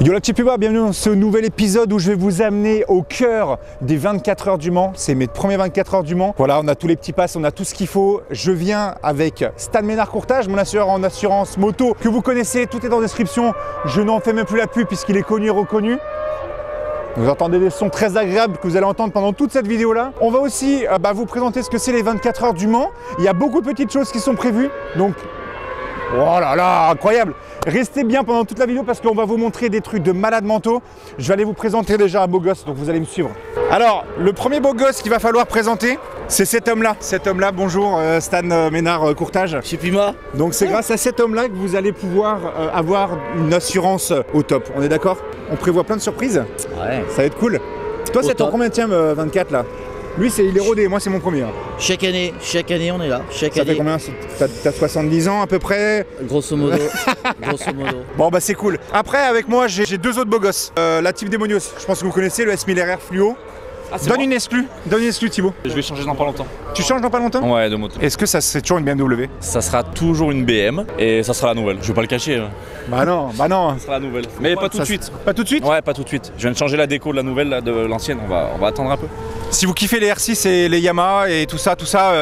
Yo la Chipiba, bienvenue dans ce nouvel épisode où je vais vous amener au cœur des 24 heures du Mans. C'est mes premiers 24 heures du Mans. Voilà, on a tous les petits passes, on a tout ce qu'il faut. Je viens avec Stan Ménard Courtage, mon assureur en assurance moto que vous connaissez, tout est en description. Je n'en fais même plus la pub puisqu'il est connu et reconnu. Vous entendez des sons très agréables que vous allez entendre pendant toute cette vidéo-là. On va aussi vous présenter ce que c'est les 24 heures du Mans. Il y a beaucoup de petites choses qui sont prévues, donc oh là là, incroyable! Restez bien pendant toute la vidéo parce qu'on va vous montrer des trucs de malades mentaux. Je vais aller vous présenter déjà un beau gosse, donc vous allez me suivre. Alors, le premier beau gosse qu'il va falloir présenter, c'est cet homme-là. Cet homme-là, bonjour Stan Ménard Courtage. Chez Puma. Donc c'est grâce à cet homme-là que vous allez pouvoir avoir une assurance au top. On est d'accord? On prévoit plein de surprises. Ouais. Ça va être cool. Toi, c'est ton combienième 24 là? Lui, il est rodé, moi c'est mon premier. Chaque année on est là. Ça fait combien? T'as 70 ans à peu près? Grosso modo. Grosso modo. Bon bah c'est cool. Après avec moi j'ai deux autres beaux gosses. La Type Démonios, je pense que vous connaissez, le S1000RR Fluo. Ah, donne une exclue Thibaut. Je vais changer dans pas longtemps. Tu changes dans pas longtemps? Ouais, de moto. Est-ce que ça c'est toujours une BMW? Ça sera toujours une BM et ça sera la nouvelle. Je vais pas le cacher. Bah non. Ça sera la nouvelle. Mais pas tout de suite. Pas tout de suite? Ouais, pas tout de suite. Je viens de changer la déco de la nouvelle, là, de l'ancienne. On va attendre un peu. Si vous kiffez les R6 et les Yamaha et tout ça,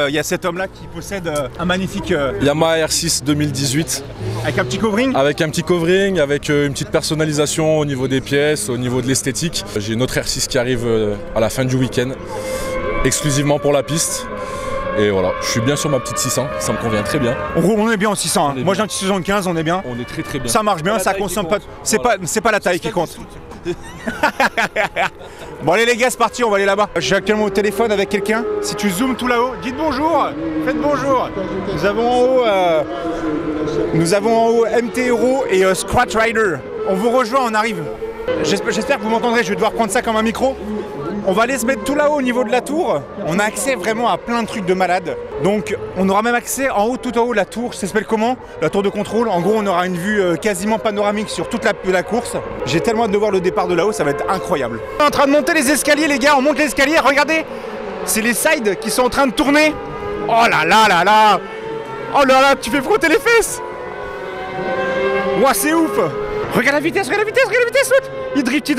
il y a cet homme là qui possède un magnifique Yamaha R6 2018. Avec un petit covering. Avec un petit covering, avec une petite personnalisation au niveau des pièces, au niveau de l'esthétique. J'ai une autre R6 qui arrive à la fin du week-end, exclusivement pour la piste. Et voilà, je suis bien sur ma petite 600, ça me convient très bien. On est bien en 600, hein. Moi j'ai un petit 75, on est bien. On est très bien. Ça marche bien, ça consomme pas. C'est pas la taille qui compte. Bon allez les gars, c'est parti, on va aller là-bas. Je suis actuellement au téléphone avec quelqu'un. Si tu zoomes tout là-haut, dites bonjour, faites bonjour. Nous avons en haut MT Hero et Scratch Rider. On vous rejoint, on arrive. J'espère que vous m'entendrez, je vais devoir prendre ça comme un micro. On va aller se mettre tout là-haut au niveau de la tour. On a accès vraiment à plein de trucs de malade. Donc on aura même accès tout en haut de la tour. Ça s'appelle comment? La tour de contrôle. En gros on aura une vue quasiment panoramique sur toute la course. J'ai tellement hâte de voir le départ de là-haut, ça va être incroyable. On est en train de monter les escaliers les gars, on monte les escaliers, regardez. C'est les sides qui sont en train de tourner. Oh là là là là. Oh là là, tu fais frotter les fesses. Ouah c'est ouf. Regarde la vitesse, l'autre. Il drift.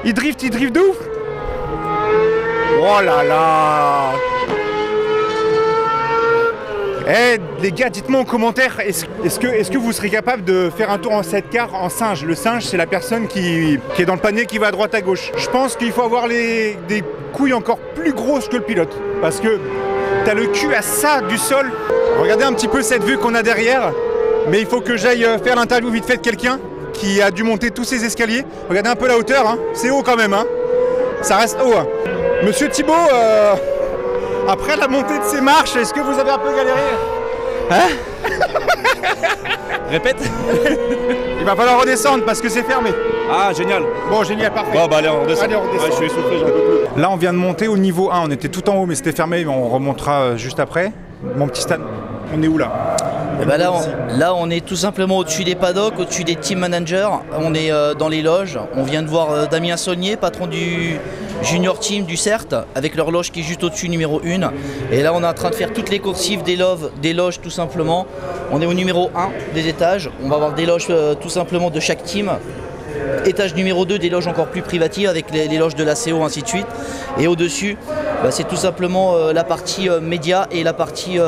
Il drift de ouf. Oh là là. Eh les gars, dites-moi en commentaire, est-ce que vous serez capable de faire un tour en sidecar en singe? Le singe, c'est la personne qui est dans le panier, qui va à droite à gauche. Je pense qu'il faut avoir des couilles encore plus grosses que le pilote. Parce que t'as le cul à ça du sol. Regardez un petit peu cette vue qu'on a derrière. Mais il faut que j'aille faire l'interview vite fait de quelqu'un qui a dû monter tous ces escaliers. Regardez un peu la hauteur, hein. C'est haut quand même, hein. Ça reste haut. Hein. Monsieur Thibaut, après la montée de ces marches, est-ce que vous avez un peu galéré? Hein? Répète. Il va falloir redescendre parce que c'est fermé. Ah génial. Bon génial, parfait. Bon bah allez on redescend. Allez, on redescend. Ouais, je suis essoufflé, j'en peux plus. Là on vient de monter au niveau 1, on était tout en haut mais c'était fermé, mais on remontera juste après. Mon petit Stan, on est où là? Et bah là on est tout simplement au-dessus des paddocks, au-dessus des team managers. On est dans les loges. On vient de voir Damien Saunier, patron du junior team du CERT, avec leur loge qui est juste au-dessus, numéro 1. Et là on est en train de faire toutes les coursives des loges tout simplement. On est au numéro 1 des étages. On va avoir des loges tout simplement de chaque team. Étage numéro 2, des loges encore plus privatives avec les loges de l'ACO, ainsi de suite. Et au-dessus, c'est tout simplement la partie média et la partie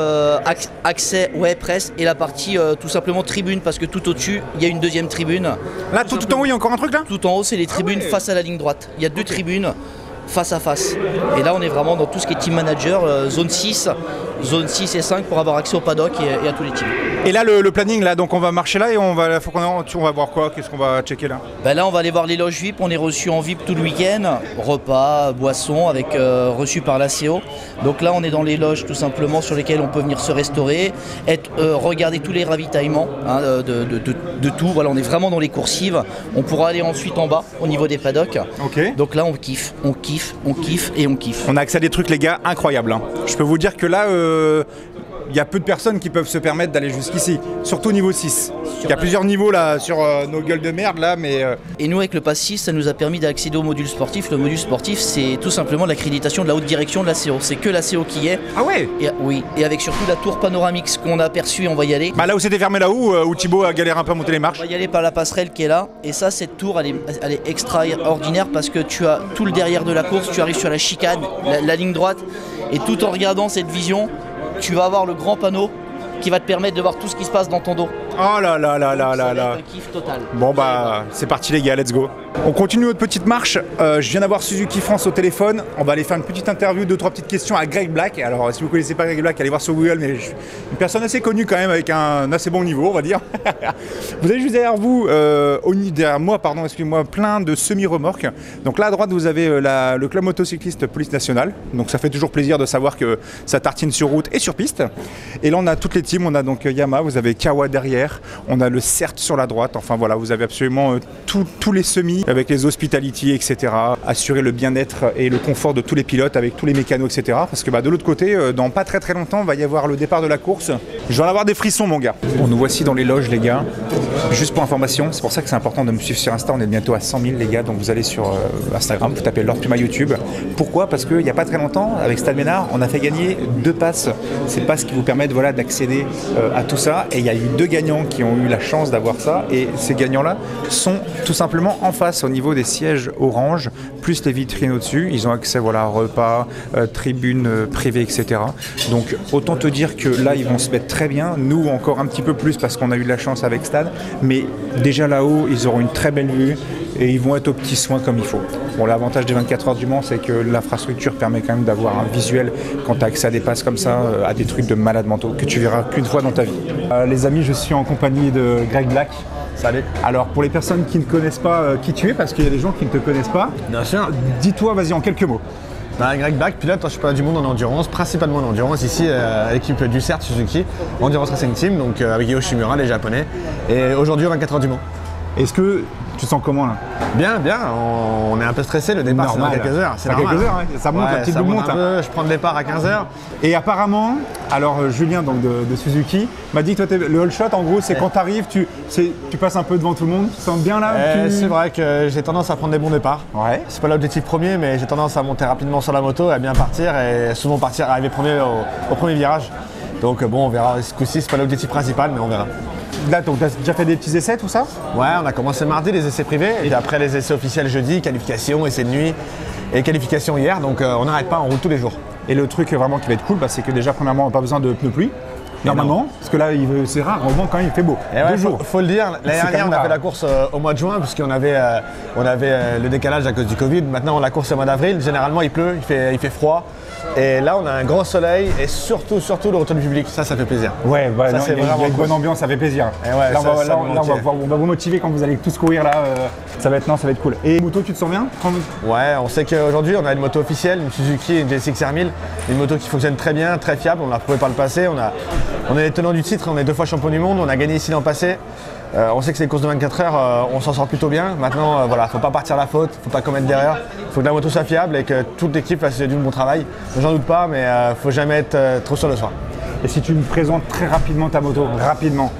accès web presse et la partie tout simplement tribune, parce que tout au-dessus, il y a une deuxième tribune. Là, tout en haut, il y a encore un truc là? Tout en haut, c'est les tribunes face à la ligne droite. Il y a deux tribunes face à face. Et là, on est vraiment dans tout ce qui est team manager, zone 6 et 5 pour avoir accès au paddock et à tous les teams. Et là, le planning, là, donc on va marcher là et on va voir quoi? Qu'est-ce qu'on va checker là? Là, on va aller voir les loges VIP. On est reçu en VIP tout le week-end. Repas, boissons, avec reçu par l'ACO. Donc là, on est dans les loges tout simplement sur lesquelles on peut venir se restaurer, regarder tous les ravitaillements de tout. Voilà, on est vraiment dans les coursives. On pourra aller ensuite en bas au niveau des paddocks. Ok. Donc là, on kiffe. On kiffe. On a accès à des trucs les gars incroyables. Hein. Je peux vous dire que là, il y a peu de personnes qui peuvent se permettre d'aller jusqu'ici, surtout au niveau 6. Il y a plusieurs niveaux là sur nos gueules de merde là, mais... Et nous avec le Pass 6, ça nous a permis d'accéder au module sportif. Le module sportif, c'est tout simplement l'accréditation de la haute direction de la CO. C'est que la CO qui est. Ah ouais. Et, oui, et avec surtout la tour panoramique, ce qu'on a aperçu, on va y aller. Bah là où c'était fermé là-haut, où Thibaut a galéré un peu à monter les marches. On va y aller par la passerelle qui est là. Et ça, cette tour, elle est extraordinaire parce que tu as tout le derrière de la course, tu arrives sur la chicane, la ligne droite, et tout en regardant cette vision, tu vas avoir le grand panneau qui va te permettre de voir tout ce qui se passe dans ton dos. Oh là là là là là là. Un kiff total. Bon bah c'est parti les gars, let's go. On continue notre petite marche. Je viens d'avoir Suzuki France au téléphone. On va aller faire une petite interview, 2-3 petites questions à Greg Black. Alors si vous connaissez pas Greg Black, allez voir sur Google, mais une personne assez connue quand même avec un assez bon niveau, on va dire. Vous avez juste derrière vous, derrière moi, pardon, excusez-moi, plein de semi-remorques. Donc là à droite vous avez le club motocycliste Police Nationale. Donc ça fait toujours plaisir de savoir que ça tartine sur route et sur piste. Et là on a toutes les teams. On a donc Yamaha, vous avez Kawa derrière, on a le CERT sur la droite. Enfin voilà, vous avez absolument tous les semis avec les hospitality, etc. Assurer le bien-être et le confort de tous les pilotes avec tous les mécanos, etc. Parce que de l'autre côté, dans pas très longtemps, va y avoir le départ de la course. Je vais en avoir des frissons, mon gars. Bon, nous voici dans les loges, les gars. Juste pour information, c'est pour ça que c'est important de me suivre sur Insta. On est bientôt à 100 000, les gars. Donc vous allez sur Instagram, vous tapez Lord Puma YouTube. Pourquoi? Parce qu'il n'y a pas très longtemps, avec Stade Ménard, on a fait gagner 2 passes. Ces passes qui vous permettent d'accéder à tout ça. Et il y a eu 2 gagnants qui ont eu la chance d'avoir ça. Et ces gagnants-là sont tout simplement en face au niveau des sièges orange, plus les vitrines au-dessus. Ils ont accès repas, tribunes privées, etc. Donc autant te dire que là, ils vont se mettre très bien. Nous, encore un petit peu plus parce qu'on a eu de la chance avec Stade. Mais déjà là-haut, ils auront une très belle vue et ils vont être aux petits soins comme il faut. Bon, l'avantage des 24 heures du Mans, c'est que l'infrastructure permet quand même d'avoir un visuel quand tu as accès à des passes comme ça, à des trucs de malades mentaux que tu verras qu'une fois dans ta vie. Les amis, je suis en compagnie de Greg Black. Salut. Alors pour les personnes qui ne connaissent pas qui tu es, parce qu'il y a des gens qui ne te connaissent pas, Bien sûr. Dis-toi, vas-y en quelques mots. Greg Black, pilote en championnat du monde en endurance, principalement en endurance ici à l'équipe du CERT Suzuki, Endurance Racing Team, donc avec Yoshimura, les japonais, et aujourd'hui aux 24 heures du Mans. Est-ce que tu te sens comment là? Bien, on est un peu stressé, le départ c'est dans quelques heures. C'est normal. Quelques heures, hein. Ça monte, la petite boule monte. Je prends le départ à 15h. Et apparemment, alors Julien donc de Suzuki m'a dit que toi le whole shot en gros c'est quand tu arrives, tu passes un peu devant tout le monde, tu te sens bien là C'est vrai que j'ai tendance à prendre des bons départs. Ouais. C'est pas l'objectif premier, mais j'ai tendance à monter rapidement sur la moto et à bien partir et souvent arriver premier au premier virage. Donc bon, on verra. Ce coup-ci, c'est pas l'objectif principal, mais on verra. Là, donc, tu as déjà fait des petits essais, tout ça? Ouais, on a commencé mardi les essais privés, et puis après les essais officiels jeudi, qualification, essais de nuit et qualification hier, donc on n'arrête pas, on roule tous les jours. Et le truc vraiment qui va être cool, c'est que déjà, premièrement, on n'a pas besoin de pneus pluie. Normalement, parce que là, c'est rare, au moins quand même, il fait beau. Et ouais, faut le dire, l'année dernière, on a fait la course au mois de juin, puisqu'on avait, le décalage à cause du Covid. Maintenant, la course est au mois d'avril. Généralement, il pleut, il fait froid. Et là, on a un grand soleil et surtout le retour du public. Ça fait plaisir. Ouais, il y a une bonne ambiance, ça fait plaisir. Et ouais, là, on va vous motiver quand vous allez tous courir là. Ça va être cool. Et moto, tu te sens bien? Ouais, on sait qu'aujourd'hui, on a une moto officielle, une Suzuki, une GSX R1000. Une moto qui fonctionne très bien, très fiable. On l'a prouvé par le passé. On est les tenants du titre, on est 2 fois champion du monde. On a gagné ici l'an passé. On sait que c'est une course de 24 heures, on s'en sort plutôt bien. Maintenant, faut pas partir à la faute, faut pas commettre d'erreur. Faut que la moto soit fiable et que toute l'équipe fasse du bon travail. J'en doute pas, mais faut jamais être trop sur le soir. Et si tu me présentes très rapidement ta moto, rapidement,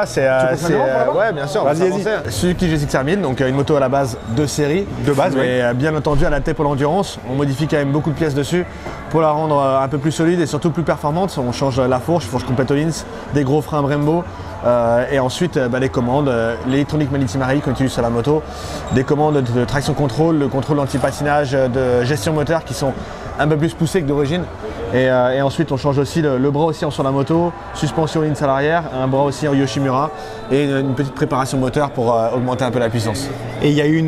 c'est ouais, bien sûr. Vas-y. Suzuki GSX R1000, donc une moto à la base de série. De base, oui. Mais bien entendu adaptée pour l'endurance. On modifie quand même beaucoup de pièces dessus pour la rendre un peu plus solide et surtout plus performante. On change la fourche complète Hollins, des gros freins Brembo. Et ensuite les commandes, l'électronique Malitimari qu'on utilise sur la moto, des commandes de traction contrôle, le contrôle anti-patinage, de gestion moteur qui sont un peu plus poussées que d'origine. Et ensuite on change aussi le bras oscillant sur la moto, suspension Hollins à l'arrière, un bras aussi en Yoshimura et une petite préparation moteur pour augmenter un peu la puissance. Et il y a eu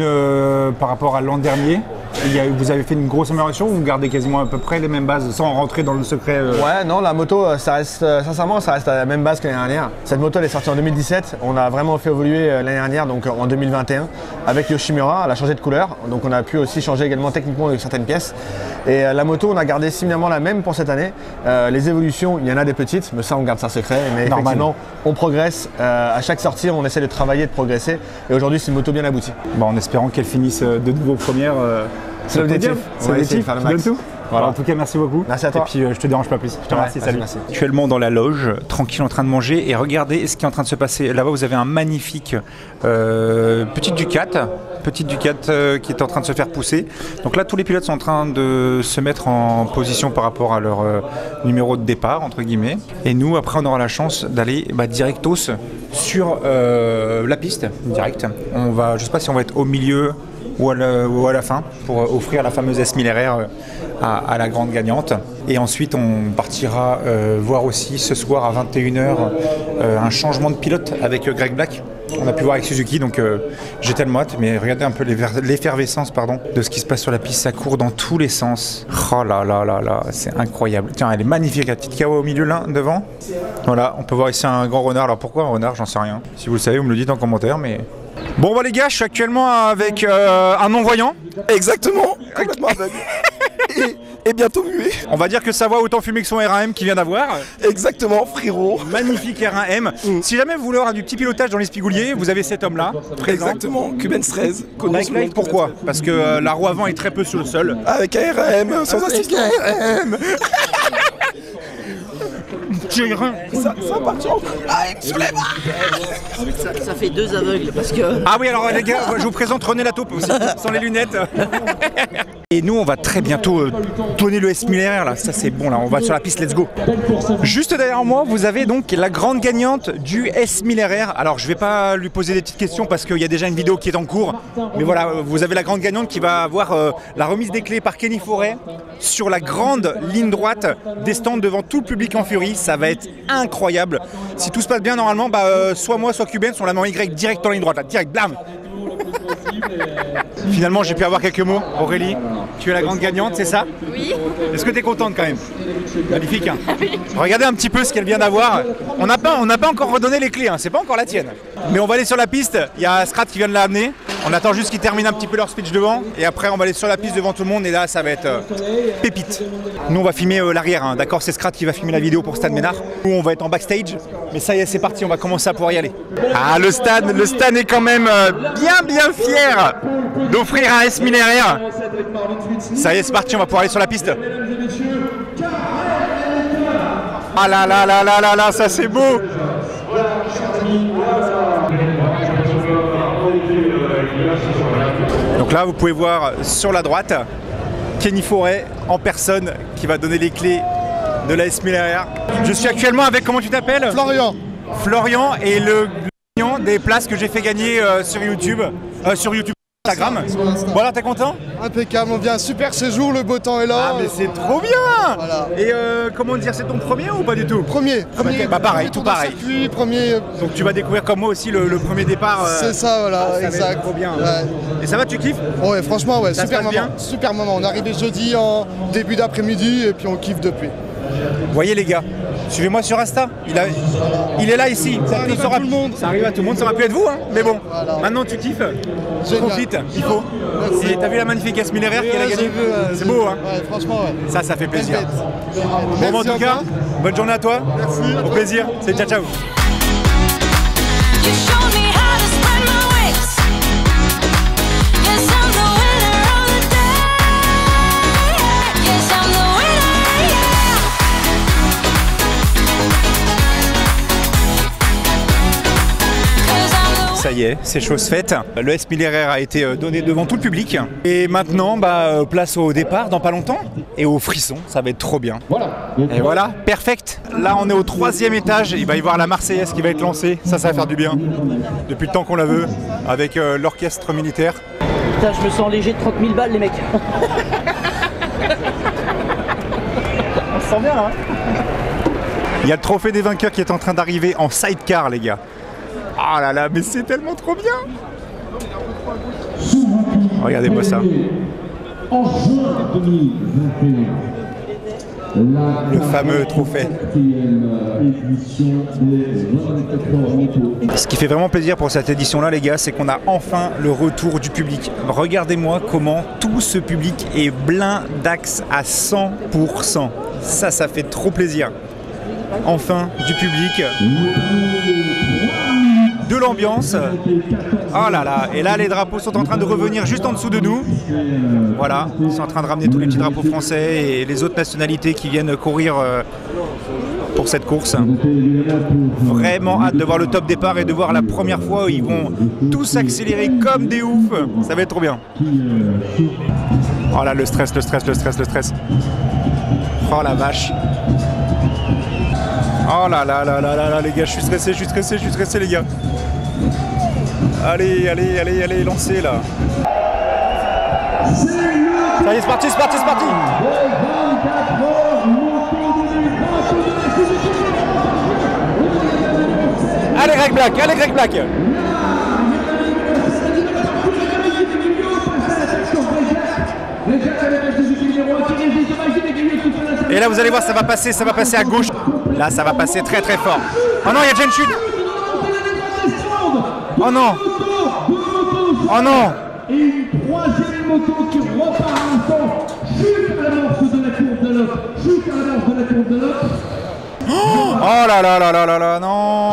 par rapport à l'an dernier, vous avez fait une grosse amélioration ou vous gardez quasiment à peu près les mêmes bases sans rentrer dans le secret Ouais, non, la moto, sincèrement, ça reste à la même base que l'année dernière. Cette moto, elle est sortie en 2017. On a vraiment fait évoluer l'année dernière, donc en 2021, avec Yoshimura. Elle a changé de couleur, donc on a pu aussi changer également techniquement certaines pièces. Et la moto, on a gardé similairement la même pour cette année. Les évolutions, il y en a des petites, mais ça, on garde ça secret. Mais effectivement, on progresse. À chaque sortie, on essaie de travailler, de progresser. Et aujourd'hui, c'est une moto bien aboutie. Bon, en espérant qu'elle finisse de nouveau première. C'est l'objectif. C'est l'objectif, tu donnes tout? Voilà. En tout cas, merci beaucoup. Merci à toi. Et puis, je te dérange pas plus. Je te remercie, salut. Merci. Actuellement dans la loge, tranquille en train de manger. Et regardez ce qui est en train de se passer. Là-bas, vous avez un magnifique petite Ducat qui est en train de se faire pousser. Donc là, tous les pilotes sont en train de se mettre en position par rapport à leur numéro de départ, entre guillemets. Et nous, après, on aura la chance d'aller directos sur la piste, direct. Je sais pas si on va être au milieu ou à la fin pour offrir la fameuse S1000 RR à la grande gagnante. Et ensuite, on partira voir aussi ce soir à 21h un changement de pilote avec Greg Black. On a pu voir avec Suzuki, donc j'ai tellement hâte, mais regardez un peu l'effervescence de ce qui se passe sur la piste, ça court dans tous les sens. Oh là là là là, c'est incroyable. Tiens, elle est magnifique, la petite KO au milieu là, devant. Voilà, on peut voir ici un grand renard. Alors pourquoi un renard, j'en sais rien. Si vous le savez, vous me le dites en commentaire, mais... Bon bah les gars, je suis actuellement avec un non-voyant. Exactement, complètement aveugle. Et bientôt muet. On va dire que ça voit autant fumer que son R1M qu'il vient d'avoir. Exactement, frérot. Magnifique R1M. Si jamais vous voulez avoir du petit pilotage dans les spigouliers, vous avez cet homme-là. Exactement, Cubens 13. Pourquoi ? Parce que la roue avant est très peu sur le sol. Avec un R1M, sans assistant. R1M. Ça part sur les Ça fait 2 aveugles parce que... Ah oui, alors les gars, je vous présente René Lataupe aussi, sans les lunettes. Et nous, on va très bientôt tourner le S1000 RR là. Ça c'est bon là, on va sur la piste, let's go. Juste derrière moi, vous avez donc la grande gagnante du S1000 RR. Alors je vais pas lui poser des petites questions parce qu'il y a déjà une vidéo qui est en cours. Mais voilà, vous avez la grande gagnante qui va avoir la remise des clés par Kenny Forêt sur la grande ligne droite des stands devant tout le public en furie. Ça va être incroyable. Si tout se passe bien normalement, soit moi, soit Cubens, on la met en Y direct en ligne droite là, direct, blam. Finalement, j'ai pu avoir quelques mots. Aurélie, tu es la grande gagnante, c'est ça? Oui. Est-ce que tu es contente quand même? Magnifique. Hein. Regardez un petit peu ce qu'elle vient d'avoir. On n'a pas encore redonné les clés, hein. C'est pas encore la tienne. Mais on va aller sur la piste. Il y a Strat qui vient de l'amener. On attend juste qu'ils terminent un petit peu leur speech devant. Et après, on va aller sur la piste devant tout le monde. Et là, ça va être pépite. Nous, on va filmer l'arrière. Hein. D'accord, c'est Strat qui va filmer la vidéo pour Stan Ménard. Nous, on va être en backstage. Mais ça y est, c'est parti. On va commencer à pouvoir y aller. Ah, le Stan est quand même bien fier d'offrir un S1000 RR. Ça y est, c'est parti. On va pouvoir aller sur la piste. Ah là là là là là là, ça c'est beau. Donc là, vous pouvez voir sur la droite Kenny Forêt en personne qui va donner les clés de la S1000 RR. Je suis actuellement avec, comment tu t'appelles? Florian. Florian est le gagnant des places que j'ai fait gagner sur YouTube. Instagram. Voilà, t'es content? Impeccable, on vient un super séjour, le beau temps est là. Ah mais c'est trop bien. Voilà. Et comment dire, c'est ton premier ou pas du tout? Premier. Bah pareil, tout pareil. Circuit, premier. Donc tu vas découvrir comme moi aussi le premier départ. C'est ça, voilà, ça exact. trop bien. Ouais. Et ça va, tu kiffes? Ouais, franchement, ouais, Ça se super passe moment. bien Super moment. On est arrivé jeudi en début d'après-midi et puis on kiffe depuis. Voyez les gars, suivez-moi sur Insta. Il est là ici. Ça arrive à tout le monde. Ça arrive à tout le monde. Ça aurait pu être vous, hein. Mais bon. Voilà. Maintenant tu kiffes. Génial. Profite, il faut. Merci. Et t'as vu la magnifique S1000 RR qu'elle a gagnée? C'est beau, hein. Ouais, franchement, ouais. Ça fait plaisir. Merci Bon, en tout cas, encore. bonne journée à toi. Merci. Au plaisir. C'est ciao ciao. You showed me how to spread my wings. Yes, I'm the winner of the day. Yes, I'm the winner, yeah. Ça y est, c'est chose faite. Le S1000 RR a été donné devant tout le public. Et maintenant, place au départ dans pas longtemps. Et au frisson, ça va être trop bien. Et voilà, perfect. Là, on est au 3e étage. Il va y avoir la Marseillaise qui va être lancée. Ça va faire du bien. Depuis le temps qu'on la veut, avec l'orchestre militaire. Putain, je me sens léger de 30 000 balles, les mecs. On se sent bien, là. Il y a le trophée des vainqueurs qui est en train d'arriver en sidecar, les gars. Ah là là, mais c'est tellement trop bien. Regardez-moi ça. Le fameux trophée. Ce qui fait vraiment plaisir pour cette édition-là, les gars, c'est qu'on a enfin le retour du public. Regardez-moi comment tout ce public est blindax à 100%. Ça fait trop plaisir. Enfin, du public. de l'ambiance. Oh là là, et là les drapeaux sont en train de revenir juste en dessous de nous. Voilà, ils sont en train de ramener tous les petits drapeaux français et les autres nationalités qui viennent courir pour cette course. Vraiment hâte de voir le top départ et de voir la première fois où ils vont tous accélérer comme des oufs. Ça va être trop bien. Oh là, le stress, le stress, le stress, le stress. Oh la vache. Oh là là là là là là, les gars, je suis stressé, je suis stressé, je suis stressé, les gars. Allez, allez, allez, allez, lancez là. Ça y est, c'est parti, c'est parti, c'est parti. Allez, Greg Black, allez, Greg Black. Et là, vous allez voir, ça va passer à gauche. Là, ça va passer très très fort. Oh non, il y a déjà une chute. Oh non. Oh non. Et une troisième moto qui repart à l'instant. Chute à l'amorce de la courbe de l'autre. Chute à l'amorce de la courbe de l'autre. Oh là là là là là là, non.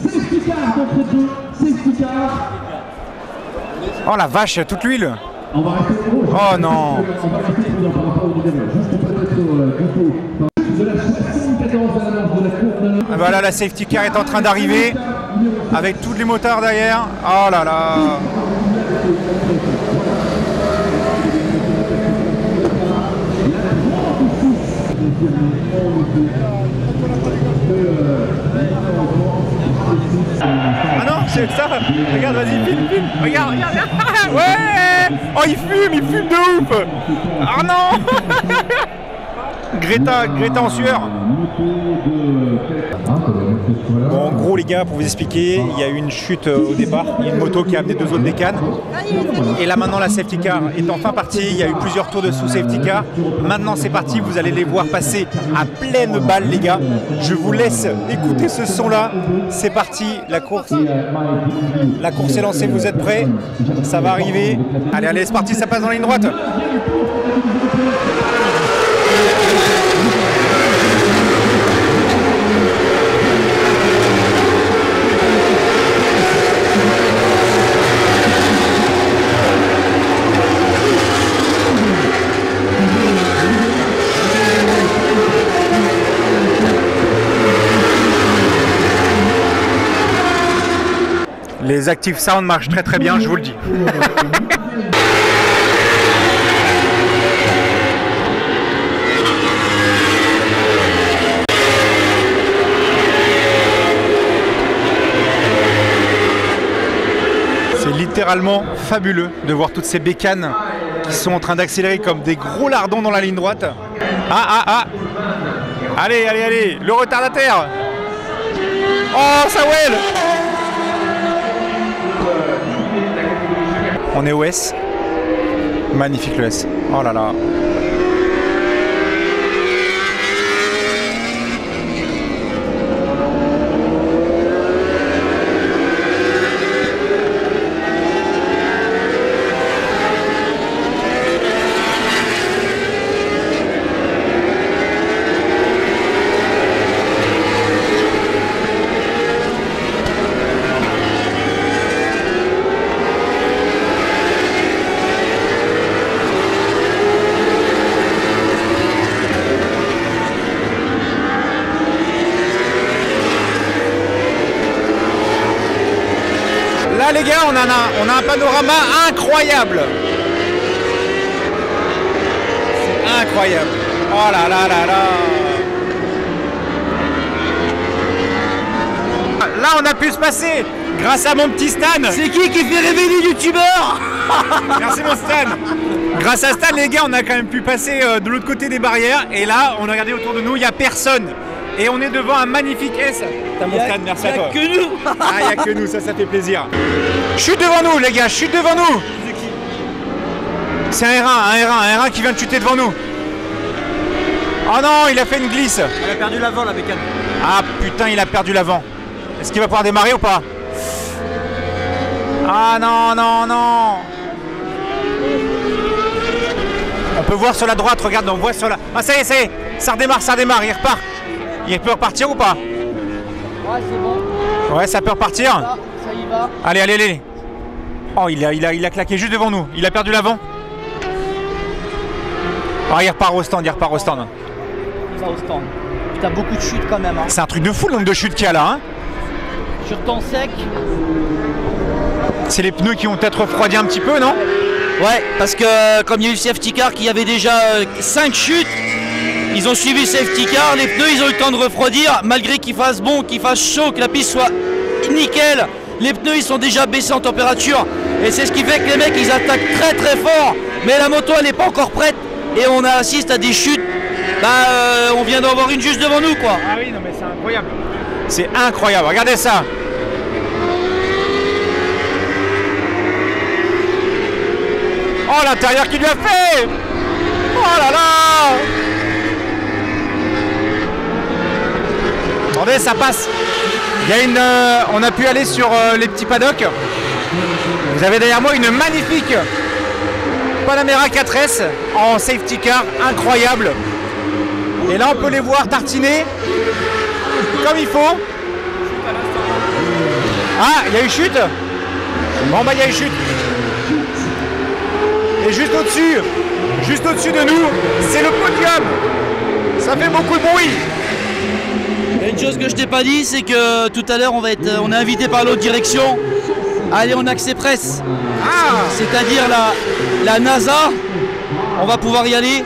Safety car d'entre deux. Safety car. Oh la vache, toute l'huile. On va rester au rouge. Oh non. On va rester prudent par rapport au numéro. Juste peut-être de la 74 à l'amorce de la courbe de l'autre. Voilà, la safety car est en train d'arriver avec tous les motards derrière. Oh là là. Ah non, c'est ça. Regarde, vas-y, filme, filme. Regarde, regarde, regarde. Ouais. Oh, il fume de ouf. Ah non. Greta en sueur. Bon, en gros les gars, pour vous expliquer, il y a eu une chute au départ, il y a une moto qui a amené deux autres bécanes. Et là maintenant la safety car est enfin partie, il y a eu plusieurs tours de sous safety car. Maintenant c'est parti, vous allez les voir passer à pleine balle les gars. Je vous laisse écouter ce son là. C'est parti, la course est lancée, vous êtes prêts? Ça va arriver. Allez, allez, c'est parti, ça passe dans la ligne droite. Les Active Sound marchent très très bien, je vous le dis. C'est littéralement fabuleux de voir toutes ces bécanes qui sont en train d'accélérer comme des gros lardons dans la ligne droite. Ah. Allez, allez, allez, le retardataire. Oh, Sawel. On est au S. Magnifique le S. Oh là là. Là les gars, on a un panorama incroyable. C'est incroyable. Oh là là là là. Là on a pu se passer grâce à mon petit Stan. C'est qui fait rêver les youtubeurs? Merci mon Stan. Grâce à Stan les gars, on a quand même pu passer de l'autre côté des barrières. Et là on a regardé autour de nous, il n'y a personne. Et on est devant un magnifique S. T'as mon Stan, merci à toi. Il n'y a que nous. Ah, il n'y a que nous, ça fait plaisir. Chute devant nous, les gars, chute devant nous. C'est un R1 qui vient de chuter devant nous. Oh non, il a fait une glisse. Elle a perdu l'avant, la bécane. Ah putain, il a perdu l'avant. Est-ce qu'il va pouvoir démarrer ou pas? Ah non, non, non. On peut voir sur la droite, regarde, on voit sur la... Ah ça y est, ça redémarre, il repart. Il peut repartir ou pas? Ouais, c'est bon. Ouais, ça peut repartir. Ça y va. Allez, allez, allez. Oh, il a claqué juste devant nous. Il a perdu l'avant. Oh, il repart au stand, il repart au stand. Ça au stand. Putain, beaucoup de chutes quand même. Hein. C'est un truc de fou le nombre de chutes qu'il y a là. Hein. Sur temps sec. C'est les pneus qui ont peut-être refroidi un petit peu, non? Ouais, parce que comme il y a eu le safety car qui avait déjà 5 chutes, ils ont suivi le safety car, les pneus ils ont eu le temps de refroidir, malgré qu'il fasse bon, qu'il fasse chaud, que la piste soit nickel, les pneus ils sont déjà baissés en température et c'est ce qui fait que les mecs ils attaquent très très fort, mais la moto elle n'est pas encore prête et on assiste à des chutes, on vient d'en voir une juste devant nous quoi. Ah oui, non mais c'est incroyable. C'est incroyable, regardez ça. Oh l'intérieur qu'il lui a fait. Oh là là. Attendez, ça passe. Il y a une, on a pu aller sur les petits paddocks. Vous avez derrière moi une magnifique Panamera 4S en safety car, incroyable. Et là on peut les voir tartiner comme il faut. Ah, il y a eu chute. Bon bah il y a eu chute. Et juste au-dessus de nous, c'est le podium. Ça fait beaucoup de bruit. Et une chose que je t'ai pas dit, c'est que tout à l'heure on est invité par l'autre direction à aller en accès presse. Ah. C'est-à-dire la NASA. On va pouvoir y aller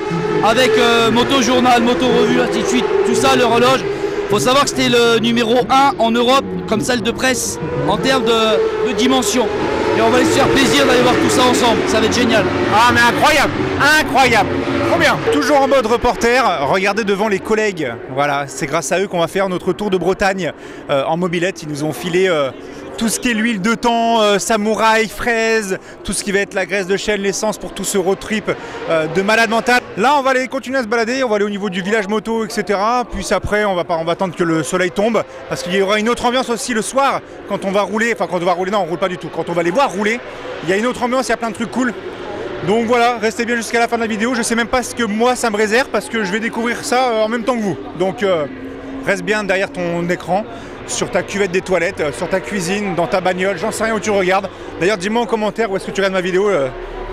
avec moto journal, moto revue, ainsi de suite, tout ça, leur horloge. Faut savoir que c'était le numéro 1 en Europe comme salle de presse en termes de dimension. Et on va se faire plaisir d'aller voir tout ça ensemble, ça va être génial. Ah mais incroyable, incroyable, trop bien. Toujours en mode reporter, regardez devant les collègues. Voilà, c'est grâce à eux qu'on va faire notre tour de Bretagne en mobilette. Ils nous ont filé tout ce qui est l'huile de thon, samouraï, fraise, tout ce qui va être la graisse de chêne, l'essence pour tout ce road trip de malade mental. Là on va aller continuer à se balader, on va aller au niveau du village moto, etc. Puis après on va attendre que le soleil tombe, parce qu'il y aura une autre ambiance aussi le soir, quand on va rouler, enfin quand on va rouler, non on roule pas du tout, quand on va les voir rouler, il y a une autre ambiance, il y a plein de trucs cool. Donc voilà, restez bien jusqu'à la fin de la vidéo, je sais même pas ce que moi ça me réserve, parce que je vais découvrir ça en même temps que vous. Donc reste bien derrière ton écran, sur ta cuvette des toilettes, sur ta cuisine, dans ta bagnole, j'en sais rien où tu regardes. D'ailleurs dis-moi en commentaire où est-ce que tu regardes ma vidéo,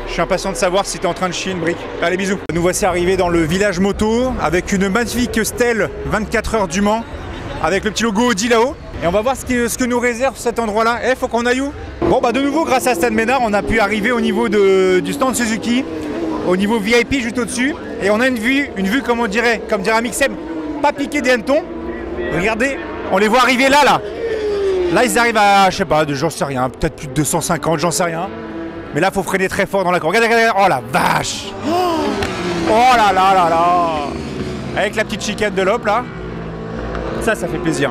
je suis impatient de savoir si tu es en train de chier une brique. Allez bisous. Nous voici arrivés dans le village moto avec une magnifique stèle 24 heures du Mans, avec le petit logo Audi là-haut. Et on va voir ce que nous réserve cet endroit-là. Faut qu'on aille où? Bon bah de nouveau grâce à Stan Ménard, on a pu arriver au niveau du stand Suzuki, au niveau VIP juste au-dessus. Et on a une vue comme on dirait, comme dirait Mixem, pas piqué des hannetons. Regardez, on les voit arriver là. Là ils arrivent à, je sais pas, j'en sais rien, peut-être plus de 250, j'en sais rien. Mais là faut freiner très fort dans la cour. Regardez, regardez, oh la vache. Oh là là là là. Avec la petite chicane de l'op là. Ça fait plaisir.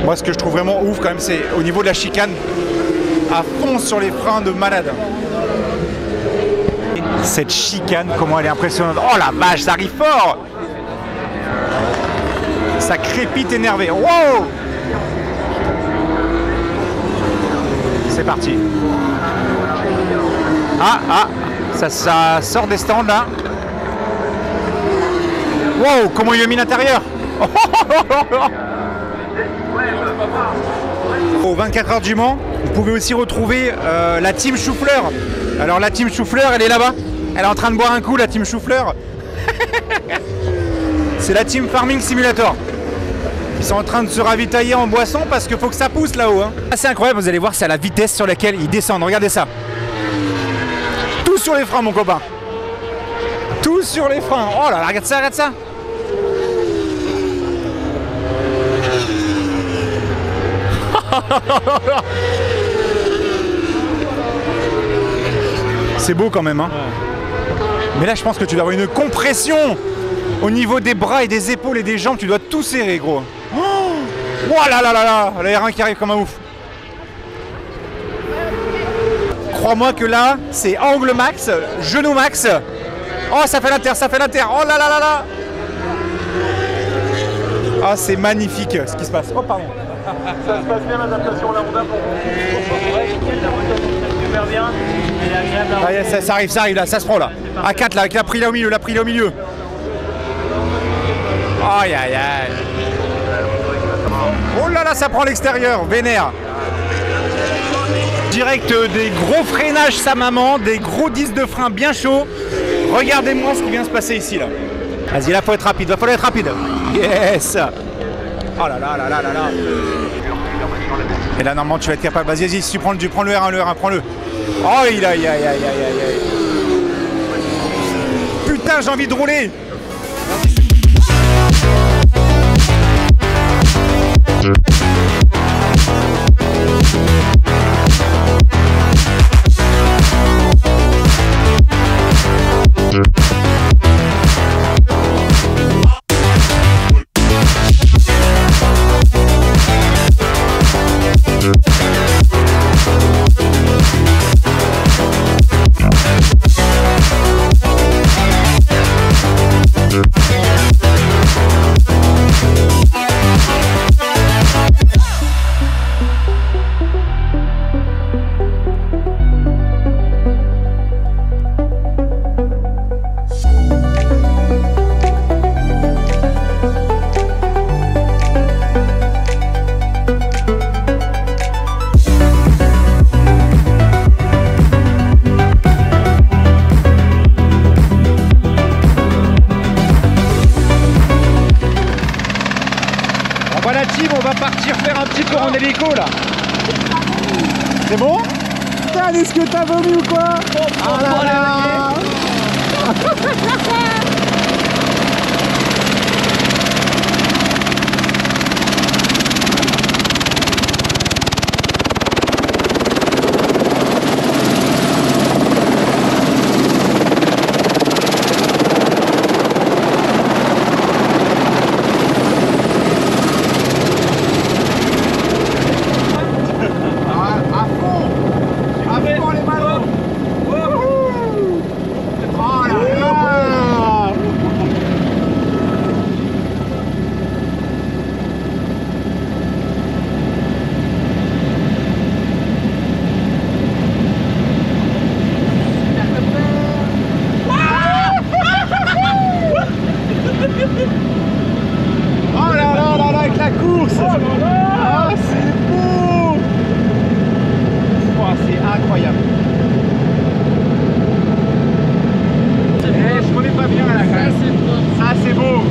Moi ce que je trouve vraiment ouf quand même, c'est au niveau de la chicane, à fond sur les freins de malade. Cette chicane, comment elle est impressionnante. Oh la vache, ça arrive fort. Ça crépite énervé. Wow. C'est parti. Ah, ça sort des stands là. Wow, comment il a mis l'intérieur. Aux 24 heures du Mans, vous pouvez aussi retrouver la team Chou-Fleur. Alors la team Chou-Fleur, elle est là-bas. Elle est en train de boire un coup, la team Chou-Fleur. C'est la team Farming Simulator. Ils sont en train de se ravitailler en boisson parce qu'il faut que ça pousse là-haut. Hein. C'est incroyable, vous allez voir, c'est à la vitesse sur laquelle ils descendent. Regardez ça. Tout sur les freins, mon copain. Tout sur les freins. Oh là là, regarde ça, regarde ça. C'est beau quand même, hein. Mais là, je pense que tu dois avoir une compression au niveau des bras et des épaules et des jambes. Tu dois tout serrer, gros. Oh là là là là, la R1 qui arrive comme un ouf. Crois-moi que là, c'est angle max, genou max. Oh, ça fait l'inter, ça fait l'inter. Oh là là là là. Ah, c'est magnifique ce qui se passe. Oh, pardon. Ça se passe bien l'adaptation à la Honda pour super bien. Elle est agréable. Ah, ça arrive là, ça se prend là. À 4 là, avec la prise là au milieu, Aïe aïe aïe. Oh là là, ça prend l'extérieur, vénère. Direct des gros freinages sa maman, des gros disques de frein bien chauds. Regardez-moi ce qui vient se passer ici là. Vas-y, là faut être rapide, va falloir être rapide. Yes. Oh là là là là là là. Et là normalement tu vas être capable. Vas-y, vas-y, si tu prends le R1, prends-le. Oh aïe aïe aïe aïe aïe aïe. Putain, j'ai envie de rouler. Voilà team, on va partir faire un petit tour en hélico là. C'est bon? Putain, est-ce que t'as vomi ou quoi? Ah là là. Oh là là là là, avec la course. Oh, c'est beau. Oh, c'est incroyable. Je connais pas bien là quand même. Ça c'est beau.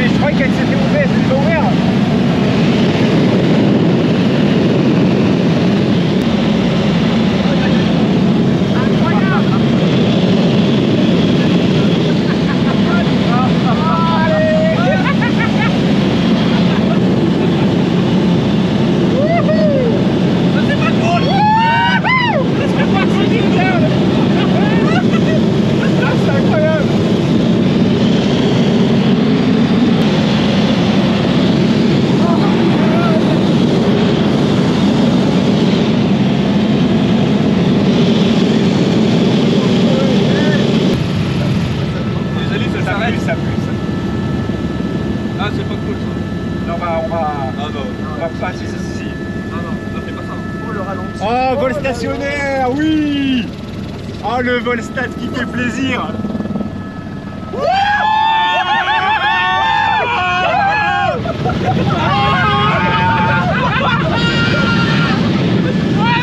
Je croyais qu'elle s'était ouverte, elle s'est ouverte. Oh, vol stationnaire, oui. Oh, le vol stat qui fait plaisir. Ouais,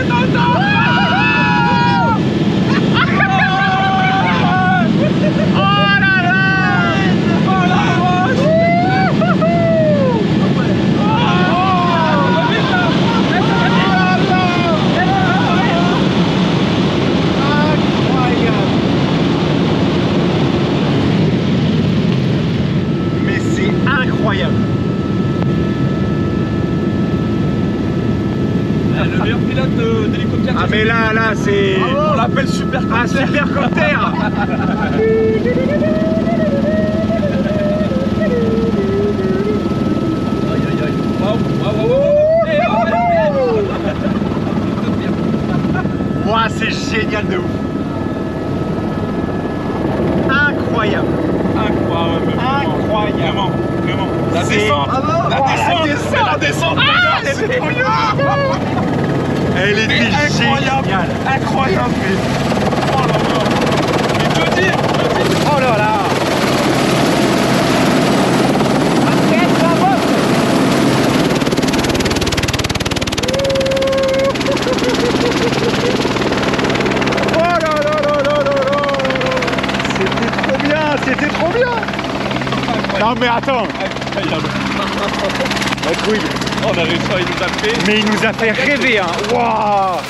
non, non. Meilleur pilote d'hélicoptère. Ah mais là c'est... On l'appelle Supercopter. Un supercopter. Ouah, c'est génial de ouf. Incroyable. Incroyable. Vraiment. La C'est- descente. La descente. c'est trop bien. Elle était Incroyable. géniale. Incroyable. Oh là là. Mais je dis. Oh là là. Oh là là là là là là. C'était trop bien. Non mais attends. Incroyable. La couille. On a réussi, il nous a fait. Mais il nous a fait rêver, hein. Waouh.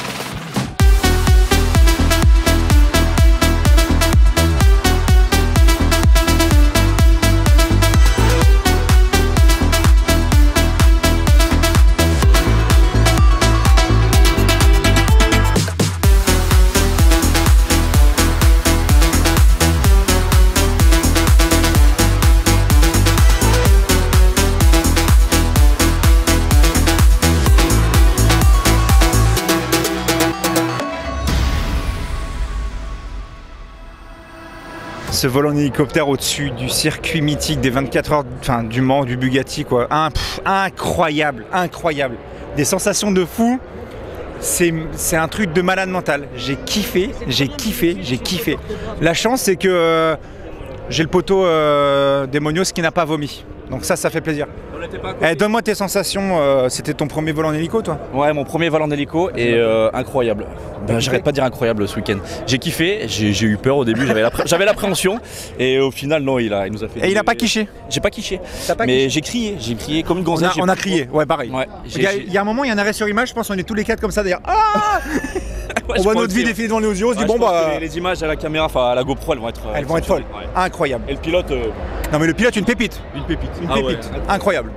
Ce vol en hélicoptère au-dessus du circuit mythique des 24 heures, enfin du Mans, du Bugatti quoi. Incroyable. Des sensations de fou. C'est un truc de malade mental. J'ai kiffé. La chance c'est que j'ai le poteau Démonios qui n'a pas vomi. Donc ça fait plaisir. Donne-moi tes sensations, c'était ton premier vol en hélico toi? Ouais, mon premier vol en hélico et incroyable. J'arrête pas de dire incroyable ce week-end. J'ai kiffé, j'ai eu peur au début, j'avais l'appréhension et au final non, il nous a fait. Et il a pas quiché? J'ai pas quiché. Mais j'ai crié comme une gonzesse. On a crié, ouais pareil. Ouais, il y a un moment, il y a un arrêt sur image, je pense on est tous les quatre comme ça d'ailleurs. Ah on voit notre vie défiler devant les yeux, on se dit bon bah. Les images à la caméra, enfin à la GoPro, elles vont être. Elles vont être folles. Ouais. Incroyable. Et le pilote. Non mais le pilote, une pépite. Une pépite. Incroyable.